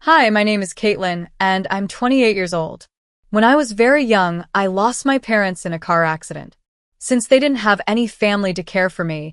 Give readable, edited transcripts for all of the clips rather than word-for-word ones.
Hi, my name is Caitlin, and I'm 28 years old. When I was very young, I lost my parents in a car accident. Since they didn't have any family to care for me,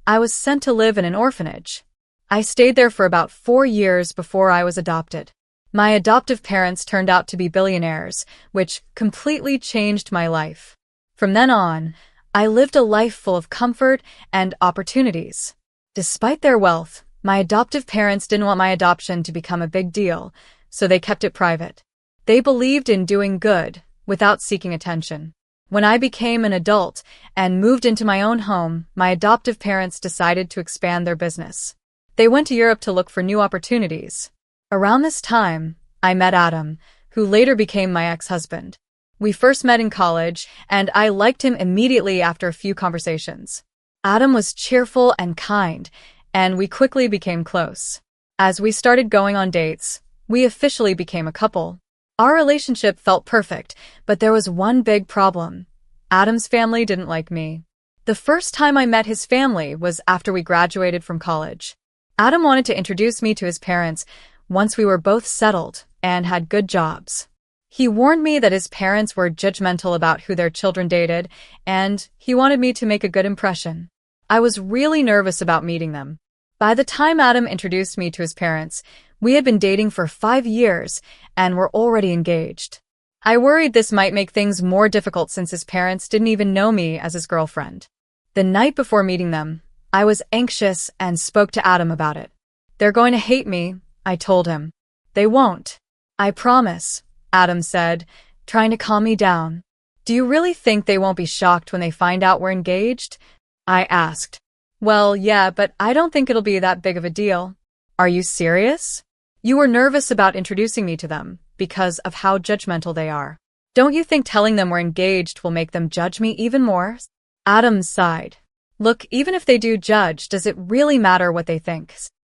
I was sent to live in an orphanage. I stayed there for about 4 years before I was adopted. My adoptive parents turned out to be billionaires, which completely changed my life. From then on, I lived a life full of comfort and opportunities. Despite their wealth, my adoptive parents didn't want my adoption to become a big deal, so they kept it private. They believed in doing good without seeking attention. When I became an adult and moved into my own home, my adoptive parents decided to expand their business. They went to Europe to look for new opportunities. Around this time, I met Adam, who later became my ex-husband. We first met in college, and I liked him immediately after a few conversations. Adam was cheerful and kind, and we quickly became close. As we started going on dates, we officially became a couple. Our relationship felt perfect, but there was one big problem. Adam's family didn't like me. The first time I met his family was after we graduated from college. Adam wanted to introduce me to his parents once we were both settled and had good jobs. He warned me that his parents were judgmental about who their children dated, and he wanted me to make a good impression. I was really nervous about meeting them. By the time Adam introduced me to his parents, we had been dating for 5 years and were already engaged. I worried this might make things more difficult since his parents didn't even know me as his girlfriend. The night before meeting them, I was anxious and spoke to Adam about it. "They're going to hate me," I told him. "They won't. I promise," Adam said, trying to calm me down. "Do you really think they won't be shocked when they find out we're engaged?" I asked. "Well, yeah, but I don't think it'll be that big of a deal." "Are you serious? You were nervous about introducing me to them because of how judgmental they are. Don't you think telling them we're engaged will make them judge me even more?" Adam sighed. "Look, even if they do judge, does it really matter what they think?"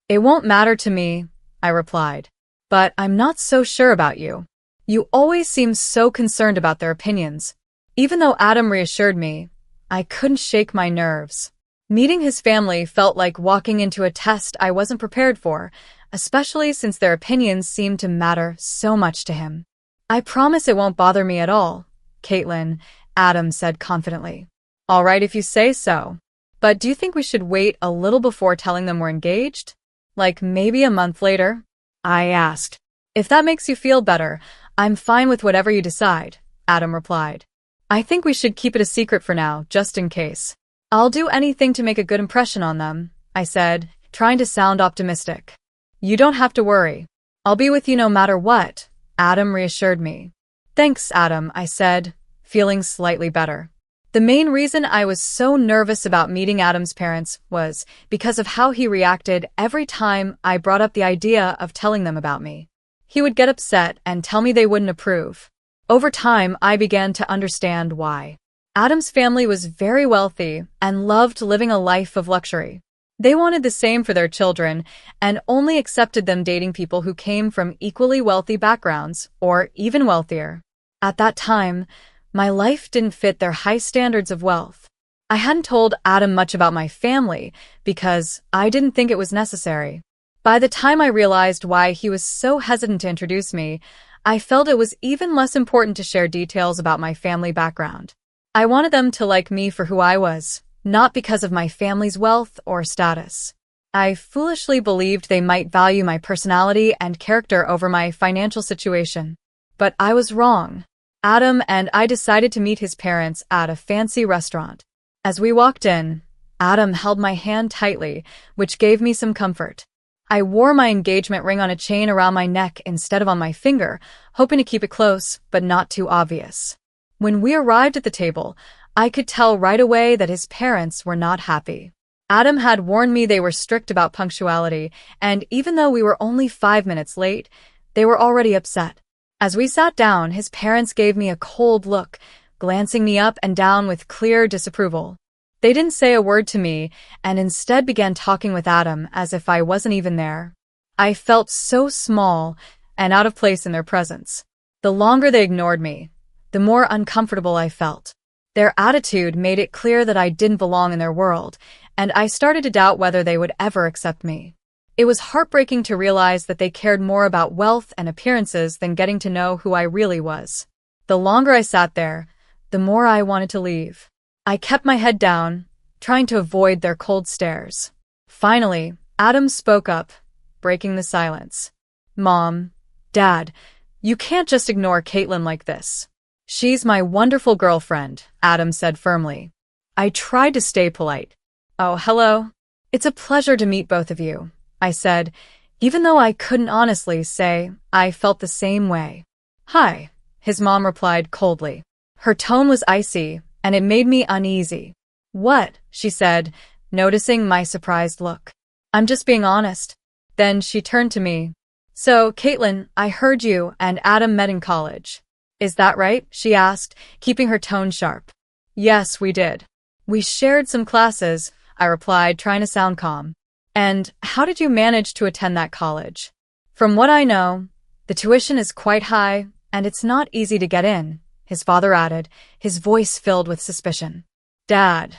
"It won't matter to me," I replied. "But I'm not so sure about you. You always seem so concerned about their opinions." Even though Adam reassured me, I couldn't shake my nerves. Meeting his family felt like walking into a test I wasn't prepared for, especially since their opinions seemed to matter so much to him. "I promise it won't bother me at all, Caitlin," Adam said confidently. "All right if you say so. But do you think we should wait a little before telling them we're engaged? Like maybe a month later?" I asked. "If that makes you feel better, I'm fine with whatever you decide," Adam replied. "I think we should keep it a secret for now, just in case." "I'll do anything to make a good impression on them," I said, trying to sound optimistic. "You don't have to worry. I'll be with you no matter what," Adam reassured me. "Thanks, Adam," I said, feeling slightly better. The main reason I was so nervous about meeting Adam's parents was because of how he reacted every time I brought up the idea of telling them about me. He would get upset and tell me they wouldn't approve. Over time, I began to understand why. Adam's family was very wealthy and loved living a life of luxury. They wanted the same for their children and only accepted them dating people who came from equally wealthy backgrounds or even wealthier. At that time, my life didn't fit their high standards of wealth. I hadn't told Adam much about my family because I didn't think it was necessary. By the time I realized why he was so hesitant to introduce me, I felt it was even less important to share details about my family background. I wanted them to like me for who I was, not because of my family's wealth or status. I foolishly believed they might value my personality and character over my financial situation. But I was wrong. Adam and I decided to meet his parents at a fancy restaurant. As we walked in, Adam held my hand tightly, which gave me some comfort. I wore my engagement ring on a chain around my neck instead of on my finger, hoping to keep it close but not too obvious. When we arrived at the table, I could tell right away that his parents were not happy. Adam had warned me they were strict about punctuality, and even though we were only 5 minutes late, they were already upset. As we sat down, his parents gave me a cold look, glancing me up and down with clear disapproval. They didn't say a word to me and instead began talking with Adam as if I wasn't even there. I felt so small and out of place in their presence. The longer they ignored me, the more uncomfortable I felt. Their attitude made it clear that I didn't belong in their world, and I started to doubt whether they would ever accept me. It was heartbreaking to realize that they cared more about wealth and appearances than getting to know who I really was. The longer I sat there, the more I wanted to leave. I kept my head down, trying to avoid their cold stares. Finally, Adam spoke up, breaking the silence. Mom, Dad, you can't just ignore Caitlin like this. She's my wonderful girlfriend, Adam said firmly. I tried to stay polite. Oh, hello. It's a pleasure to meet both of you, I said, even though I couldn't honestly say I felt the same way. Hi, his mom replied coldly. Her tone was icy, and it made me uneasy. What? She said, noticing my surprised look. I'm just being honest. Then she turned to me. So, Caitlin, I heard you and Adam met in college. Is that right? She asked, keeping her tone sharp. Yes, we did. We shared some classes, I replied, trying to sound calm. And how did you manage to attend that college? From what I know, the tuition is quite high, and it's not easy to get in, his father added, his voice filled with suspicion. Dad,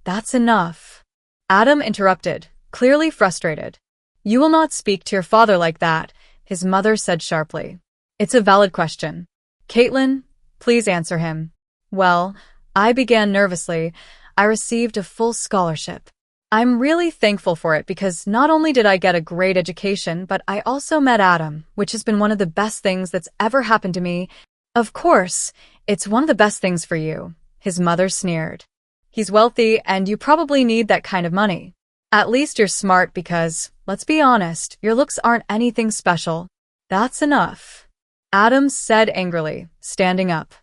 that's enough. Adam interrupted, clearly frustrated. You will not speak to your father like that, his mother said sharply. It's a valid question. Caitlin, please answer him. Well, I began nervously. I received a full scholarship. I'm really thankful for it because not only did I get a great education, but I also met Adam, which has been one of the best things that's ever happened to me. Of course, it's one of the best things for you, his mother sneered. He's wealthy and you probably need that kind of money. At least you're smart because, let's be honest, your looks aren't anything special. That's enough. Adam said angrily, standing up.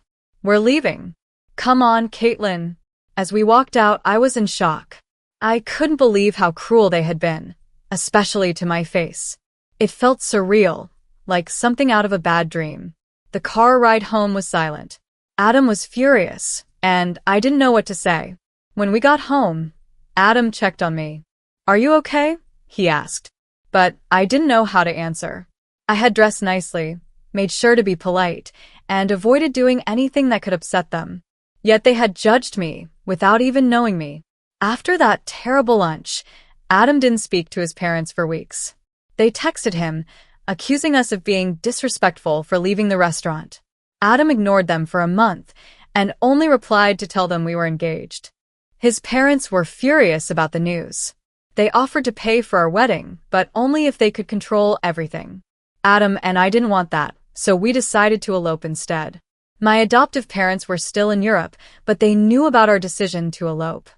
We're leaving. Come on, Caitlin. As we walked out, I was in shock. I couldn't believe how cruel they had been, especially to my face. It felt surreal, like something out of a bad dream. The car ride home was silent. Adam was furious, and I didn't know what to say. When we got home, Adam checked on me. Are you okay? He asked. But I didn't know how to answer. I had dressed nicely, made sure to be polite, and avoided doing anything that could upset them. Yet they had judged me, without even knowing me. After that terrible lunch, Adam didn't speak to his parents for weeks. They texted him, accusing us of being disrespectful for leaving the restaurant. Adam ignored them for a month, and only replied to tell them we were engaged. His parents were furious about the news. They offered to pay for our wedding, but only if they could control everything. Adam and I didn't want that, so we decided to elope instead. My adoptive parents were still in Europe, but they knew about our decision to elope.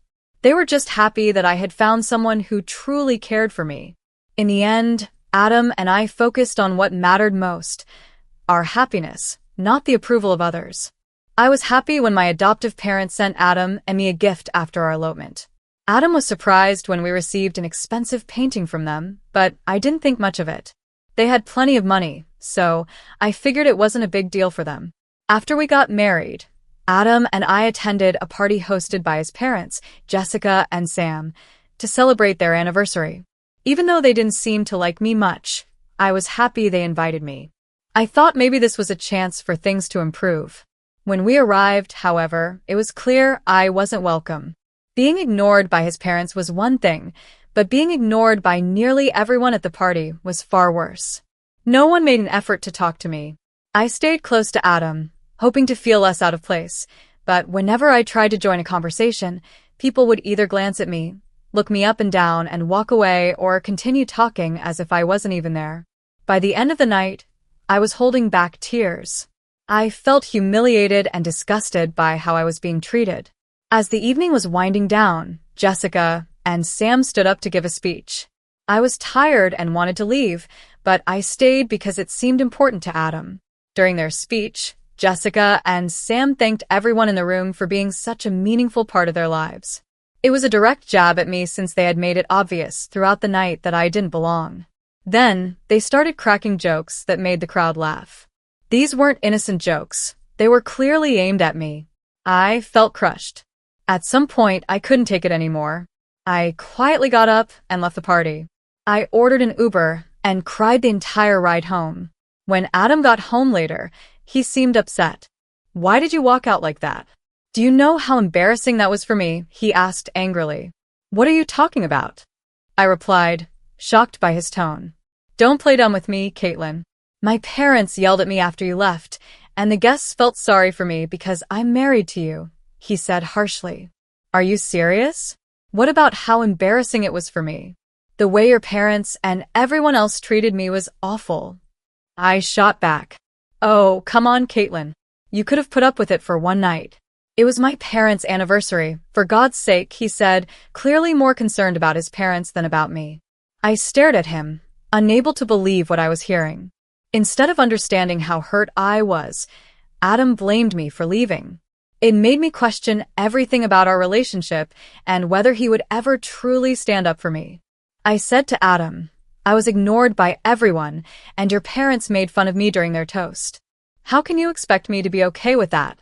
They were just happy that I had found someone who truly cared for me. In the end, Adam and I focused on what mattered most, our happiness, not the approval of others. I was happy when my adoptive parents sent Adam and me a gift after our elopement. Adam was surprised when we received an expensive painting from them, but I didn't think much of it. They had plenty of money, so I figured it wasn't a big deal for them. After we got married, Adam and I attended a party hosted by his parents, Jessica and Sam, to celebrate their anniversary. Even though they didn't seem to like me much, I was happy they invited me. I thought maybe this was a chance for things to improve. When we arrived, however, it was clear I wasn't welcome. Being ignored by his parents was one thing, but being ignored by nearly everyone at the party was far worse. No one made an effort to talk to me. I stayed close to Adam, hoping to feel less out of place, but whenever I tried to join a conversation, people would either glance at me, look me up and down, and walk away, or continue talking as if I wasn't even there. By the end of the night, I was holding back tears. I felt humiliated and disgusted by how I was being treated. As the evening was winding down, Jessica and Sam stood up to give a speech. I was tired and wanted to leave, but I stayed because it seemed important to Adam. During their speech, Jessica and Sam thanked everyone in the room for being such a meaningful part of their lives. It was a direct jab at me since they had made it obvious throughout the night that I didn't belong. Then, they started cracking jokes that made the crowd laugh. These weren't innocent jokes. They were clearly aimed at me. I felt crushed. At some point, I couldn't take it anymore. I quietly got up and left the party. I ordered an Uber and cried the entire ride home. When Adam got home later, he seemed upset. Why did you walk out like that? Do you know how embarrassing that was for me? He asked angrily. What are you talking about? I replied, shocked by his tone. Don't play dumb with me, Caitlin. My parents yelled at me after you left, and the guests felt sorry for me because I'm married to you, he said harshly. Are you serious? What about how embarrassing it was for me? The way your parents and everyone else treated me was awful. I shot back. Oh, come on, Caitlin. You could have put up with it for one night. It was my parents' anniversary. For God's sake, he said, clearly more concerned about his parents than about me. I stared at him, unable to believe what I was hearing. Instead of understanding how hurt I was, Adam blamed me for leaving. It made me question everything about our relationship and whether he would ever truly stand up for me. I said to Adam, I was ignored by everyone, and your parents made fun of me during their toast. How can you expect me to be okay with that?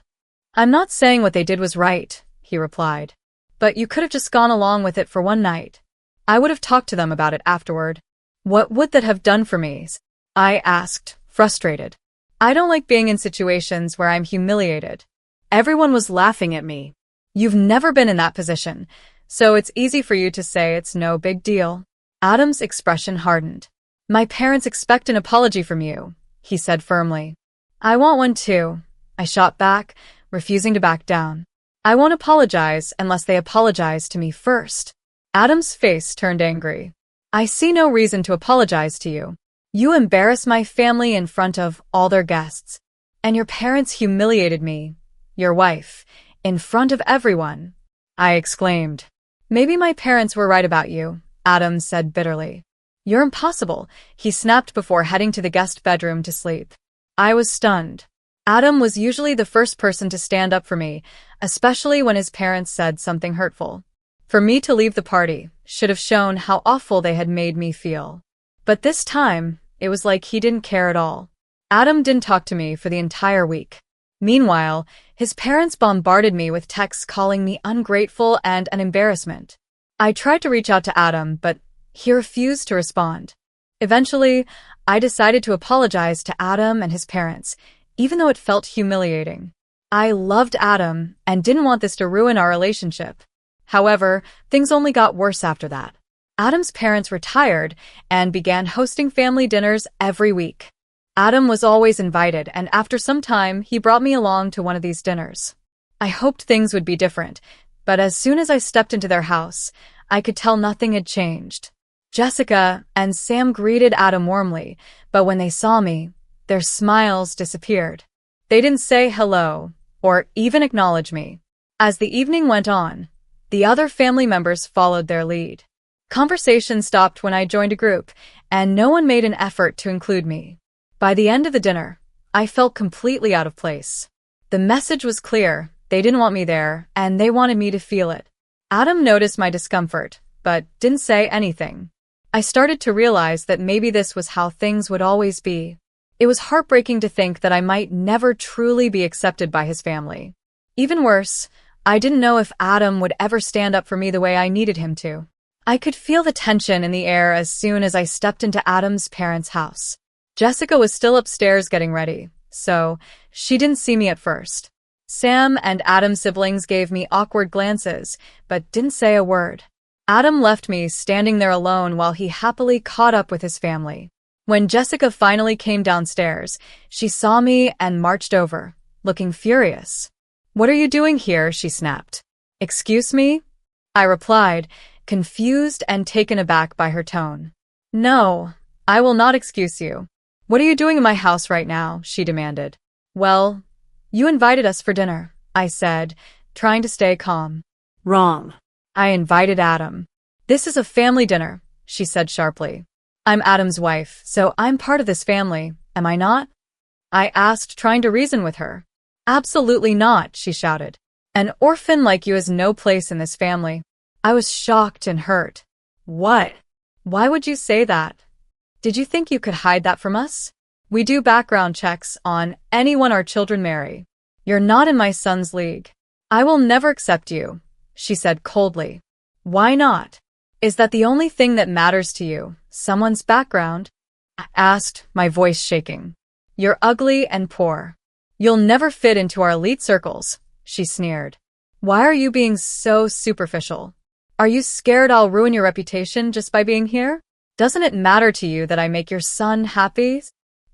I'm not saying what they did was right, he replied. But you could have just gone along with it for one night. I would have talked to them about it afterward. What would that have done for me? I asked, frustrated. I don't like being in situations where I'm humiliated. Everyone was laughing at me. You've never been in that position, so it's easy for you to say it's no big deal. Adam's expression hardened. My parents expect an apology from you, he said firmly. I want one too, I shot back, refusing to back down. I won't apologize unless they apologize to me first. Adam's face turned angry. I see no reason to apologize to you. You embarrassed my family in front of all their guests. And your parents humiliated me, your wife, in front of everyone. I exclaimed. Maybe my parents were right about you, Adam said bitterly. You're impossible, he snapped before heading to the guest bedroom to sleep. I was stunned. Adam was usually the first person to stand up for me, especially when his parents said something hurtful. For me to leave the party should have shown how awful they had made me feel. But this time, it was like he didn't care at all. Adam didn't talk to me for the entire week. Meanwhile, his parents bombarded me with texts calling me ungrateful and an embarrassment. I tried to reach out to Adam, but he refused to respond. Eventually, I decided to apologize to Adam and his parents, even though it felt humiliating. I loved Adam and didn't want this to ruin our relationship. However, things only got worse after that. Adam's parents retired and began hosting family dinners every week. Adam was always invited, and after some time, he brought me along to one of these dinners. I hoped things would be different, but as soon as I stepped into their house, I could tell nothing had changed. Jessica and Sam greeted Adam warmly, but when they saw me, their smiles disappeared. They didn't say hello or even acknowledge me. As the evening went on, the other family members followed their lead. Conversation stopped when I joined a group, and no one made an effort to include me. By the end of the dinner, I felt completely out of place. The message was clear. They didn't want me there, and they wanted me to feel it. Adam noticed my discomfort, but didn't say anything. I started to realize that maybe this was how things would always be. It was heartbreaking to think that I might never truly be accepted by his family. Even worse, I didn't know if Adam would ever stand up for me the way I needed him to. I could feel the tension in the air as soon as I stepped into Adam's parents' house. Jessica was still upstairs getting ready, so she didn't see me at first. Sam and Adam's siblings gave me awkward glances, but didn't say a word. Adam left me standing there alone while he happily caught up with his family. When Jessica finally came downstairs, she saw me and marched over, looking furious. "What are you doing here?" she snapped. "Excuse me?" I replied, confused and taken aback by her tone. "No, I will not excuse you. What are you doing in my house right now?" she demanded. "Well, you invited us for dinner," I said, trying to stay calm. Wrong. "I invited Adam." "This is a family dinner," she said sharply. "I'm Adam's wife, so I'm part of this family, am I not?" I asked, trying to reason with her. "Absolutely not," she shouted. "An orphan like you has no place in this family." I was shocked and hurt. "What? Why would you say that? Did you think you could hide that from us? We do background checks on anyone our children marry. You're not in my son's league." "I will never accept you," she said coldly. "Why not? Is that the only thing that matters to you, someone's background?" I asked, my voice shaking. "You're ugly and poor. You'll never fit into our elite circles," she sneered. "Why are you being so superficial? Are you scared I'll ruin your reputation just by being here?" Doesn't it matter to you that I make your son happy?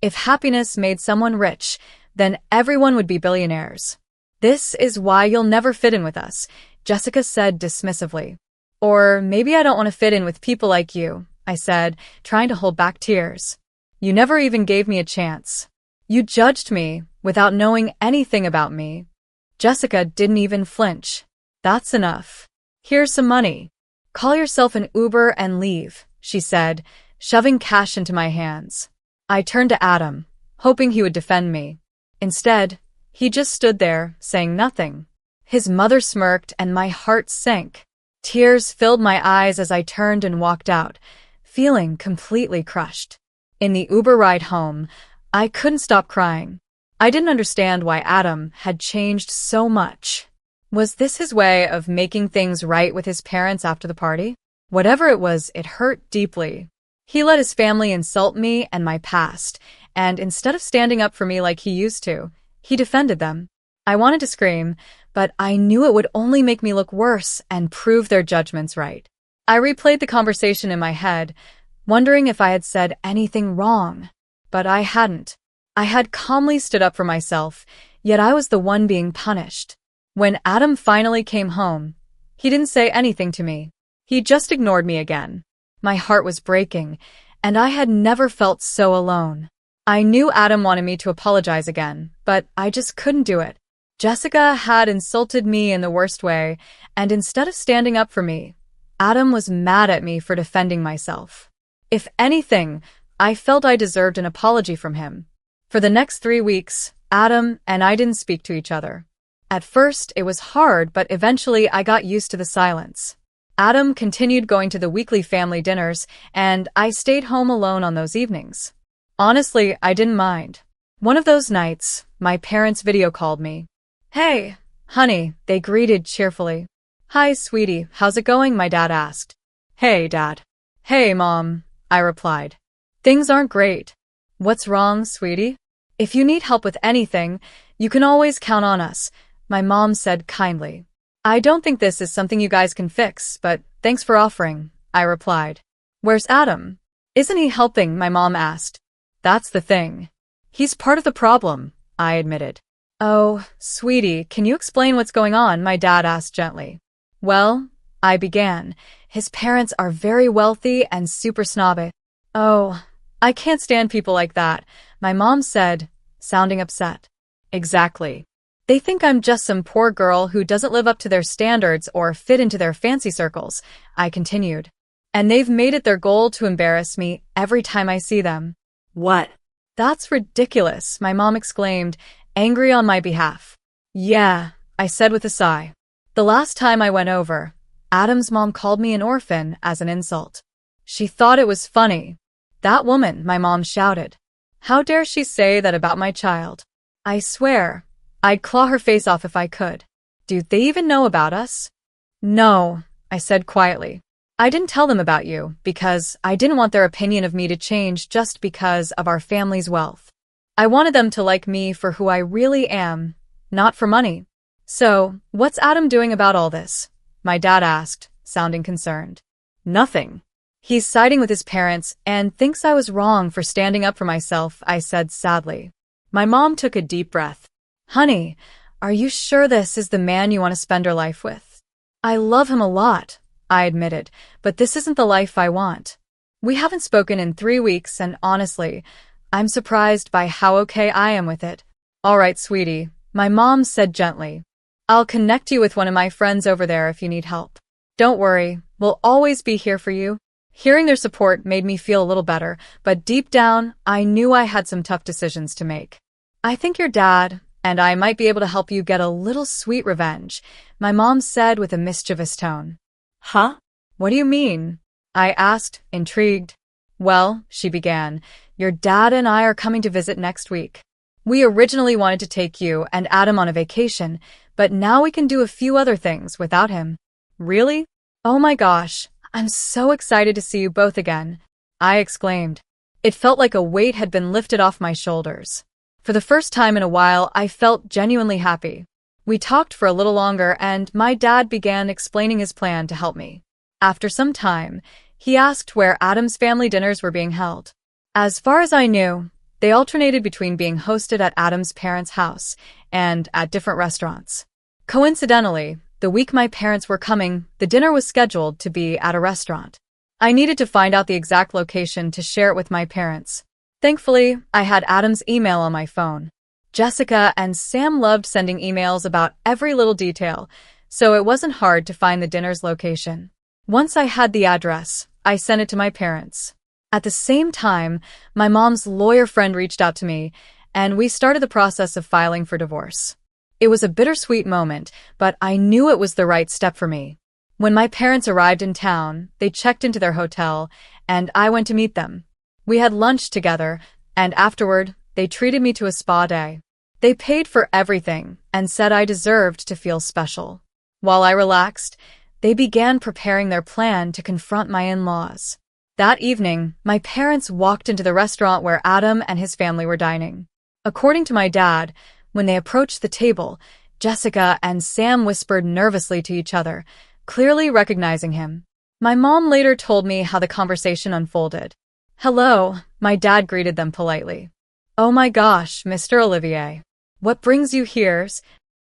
If happiness made someone rich, then everyone would be billionaires. This is why you'll never fit in with us, Jessica said dismissively. Or maybe I don't want to fit in with people like you, I said, trying to hold back tears. You never even gave me a chance. You judged me without knowing anything about me. Jessica didn't even flinch. That's enough. Here's some money. Call yourself an Uber and leave, she said, shoving cash into my hands. I turned to Adam, hoping he would defend me. Instead, he just stood there, saying nothing. His mother smirked and my heart sank. Tears filled my eyes as I turned and walked out, feeling completely crushed. In the Uber ride home, I couldn't stop crying. I didn't understand why Adam had changed so much. Was this his way of making things right with his parents after the party? Whatever it was, it hurt deeply. He let his family insult me and my past, and instead of standing up for me like he used to, he defended them. I wanted to scream, but I knew it would only make me look worse and prove their judgments right. I replayed the conversation in my head, wondering if I had said anything wrong. But I hadn't. I had calmly stood up for myself, yet I was the one being punished. When Adam finally came home, he didn't say anything to me. He just ignored me again. My heart was breaking, and I had never felt so alone. I knew Adam wanted me to apologize again, but I just couldn't do it. Jessica had insulted me in the worst way, and instead of standing up for me, Adam was mad at me for defending myself. If anything, I felt I deserved an apology from him. For the next 3 weeks, Adam and I didn't speak to each other. At first, it was hard, but eventually I got used to the silence. Adam continued going to the weekly family dinners, and I stayed home alone on those evenings. Honestly, I didn't mind. One of those nights, my parents video called me. Hey, honey, they greeted cheerfully. Hi, sweetie, how's it going? My dad asked. Hey, Dad. Hey, Mom, I replied. Things aren't great. What's wrong, sweetie? If you need help with anything, you can always count on us, my mom said kindly. I don't think this is something you guys can fix, but thanks for offering, I replied. Where's Adam? Isn't he helping? My mom asked. That's the thing. He's part of the problem, I admitted. Oh, sweetie, can you explain what's going on? My dad asked gently. Well, I began. His parents are very wealthy and super snobby. Oh, I can't stand people like that, my mom said, sounding upset. Exactly. They think I'm just some poor girl who doesn't live up to their standards or fit into their fancy circles, I continued. And they've made it their goal to embarrass me every time I see them. What? That's ridiculous, my mom exclaimed, angry on my behalf. Yeah, I said with a sigh. The last time I went over, Adam's mom called me an orphan as an insult. She thought it was funny. That woman, my mom shouted. How dare she say that about my child? I swear, I'd claw her face off if I could. Do they even know about us? No, I said quietly. I didn't tell them about you because I didn't want their opinion of me to change just because of our family's wealth. I wanted them to like me for who I really am, not for money. So, what's Adam doing about all this? My dad asked, sounding concerned. Nothing. He's siding with his parents and thinks I was wrong for standing up for myself, I said sadly. My mom took a deep breath. Honey, are you sure this is the man you want to spend your life with? I love him a lot, I admitted, but this isn't the life I want. We haven't spoken in 3 weeks and honestly, I'm surprised by how okay I am with it. All right, sweetie, my mom said gently. I'll connect you with one of my friends over there if you need help. Don't worry, we'll always be here for you. Hearing their support made me feel a little better, but deep down, I knew I had some tough decisions to make. I think your dad and I might be able to help you get a little sweet revenge, my mom said with a mischievous tone. Huh? What do you mean? I asked, intrigued. Well, she began, your dad and I are coming to visit next week. We originally wanted to take you and Adam on a vacation, but now we can do a few other things without him. Really? Oh my gosh, I'm so excited to see you both again, I exclaimed. It felt like a weight had been lifted off my shoulders. For the first time in a while, I felt genuinely happy. We talked for a little longer and my dad began explaining his plan to help me. After some time, He asked where Adam's family dinners were being held. As far as I knew, they alternated between being hosted at Adam's parents' house and at different restaurants. Coincidentally, the week my parents were coming, the dinner was scheduled to be at a restaurant. I needed to find out the exact location to share it with my parents. Thankfully, I had Adam's email on my phone. Jessica and Sam loved sending emails about every little detail, so it wasn't hard to find the dinner's location. Once I had the address, I sent it to my parents. At the same time, my mom's lawyer friend reached out to me, and we started the process of filing for divorce. It was a bittersweet moment, but I knew it was the right step for me. When my parents arrived in town, they checked into their hotel, and I went to meet them. We had lunch together, and afterward, they treated me to a spa day. They paid for everything and said I deserved to feel special. While I relaxed, they began preparing their plan to confront my in-laws. That evening, my parents walked into the restaurant where Adam and his family were dining. According to my dad, when they approached the table, Jessica and Sam whispered nervously to each other, clearly recognizing him. My mom later told me how the conversation unfolded. "Hello," my dad greeted them politely. "Oh my gosh, Mr. Olivier. What brings you here?"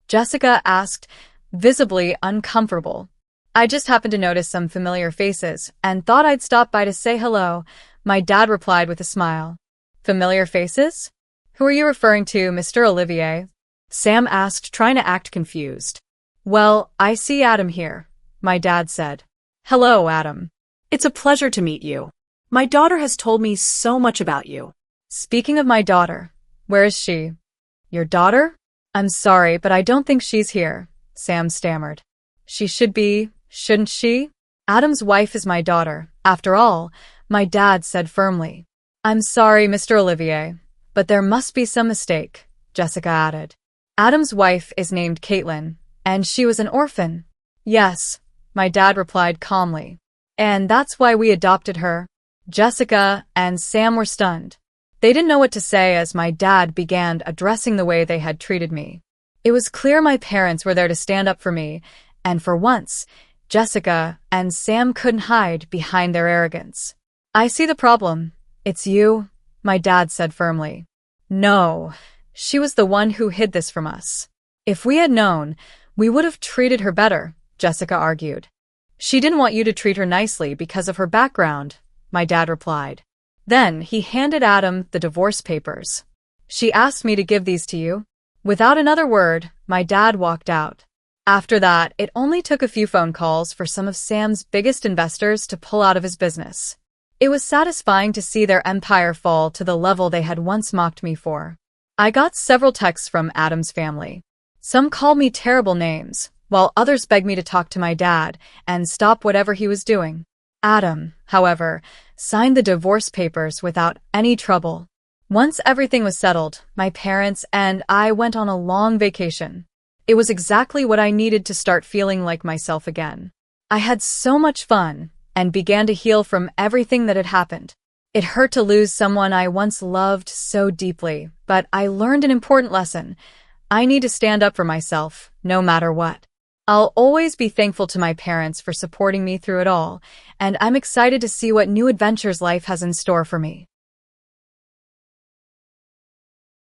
Jessica asked, visibly uncomfortable. "I just happened to notice some familiar faces and thought I'd stop by to say hello," my dad replied with a smile. "Familiar faces? Who are you referring to, Mr. Olivier?" Sam asked, trying to act confused. "Well, I see Adam here," my dad said. "Hello, Adam. It's a pleasure to meet you. My daughter has told me so much about you." "Speaking of my daughter, where is she?" "Your daughter? I'm sorry, but I don't think she's here," Sam stammered. "She should be, shouldn't she? Adam's wife is my daughter, after all," my dad said firmly. "I'm sorry, Mr. Olivier, but there must be some mistake," Jessica added. "Adam's wife is named Caitlin, and she was an orphan." "Yes," my dad replied calmly. "And that's why we adopted her." Jessica and Sam were stunned. They didn't know what to say as my dad began addressing the way they had treated me. It was clear my parents were there to stand up for me, and for once, Jessica and Sam couldn't hide behind their arrogance. "I see the problem. It's you," my dad said firmly. "No, she was the one who hid this from us. If we had known, we would have treated her better," Jessica argued. "She didn't want you to treat her nicely because of her background," my dad replied. Then he handed Adam the divorce papers. "She asked me to give these to you." Without another word, my dad walked out. After that, it only took a few phone calls for some of Sam's biggest investors to pull out of his business. It was satisfying to see their empire fall to the level they had once mocked me for. I got several texts from Adam's family. Some called me terrible names, while others begged me to talk to my dad and stop whatever he was doing. Adam, however, signed the divorce papers without any trouble. Once everything was settled, my parents and I went on a long vacation. It was exactly what I needed to start feeling like myself again. I had so much fun and began to heal from everything that had happened. It hurt to lose someone I once loved so deeply, but I learned an important lesson. I need to stand up for myself, no matter what. I'll always be thankful to my parents for supporting me through it all, and I'm excited to see what new adventures life has in store for me.